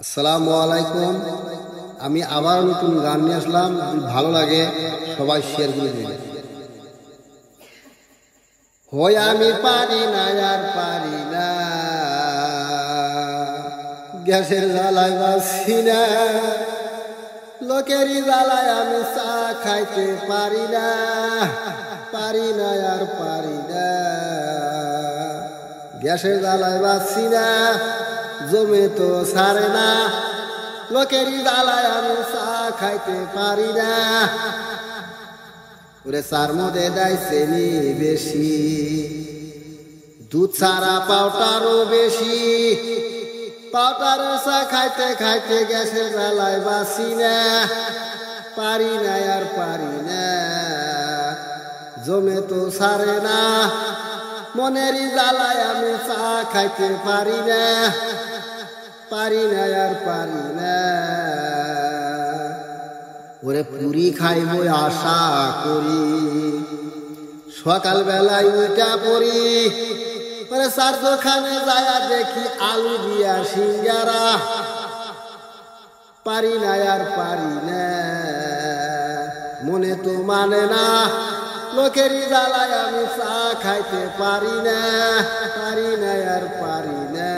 আসসালামু আলাইকুম। আমি আবার নতুন গান নিয়ে আসলাম। যদি ভালো লাগে সবাই শেয়ার করে দিন। হই আমি পারি না আর পারি না, গ্যাসের জ্বালায় বাসি না, লোকেরই জ্বালায় আমি চা খাইতে পারি না, পারি না আর পারি না, গ্যাসের জ্বালায় বাসি না, জমে তো সারে না, লোকেরই জ্বালায় আমি চা খাইতে পারি না। ওরে চার মধ্যে দেয় চেনি বেশি, দুধ ছাড়া পাউডারও বেশি, পাউডারের চা খাইতে খাইতে গ্যাসের জ্বালায় বাসি না, পারি না আর পারি না, জমে তো সারে না, মনেরই জ্বালায় আমি চা খাইতে পারি না, পারি না আর পারি না। ওরে পুরি খাইব আশা করি, সকাল বেলায় উইটা পড়ি, ওরে চার দোকানে যায় দেখি আলু দিয়া সিঙ্গারা, পারি না আর পারি না, মনে তো মানে না, লোকেরই জ্বালায় আমি চা খাইতে পারি না, পারি না আর পারি না।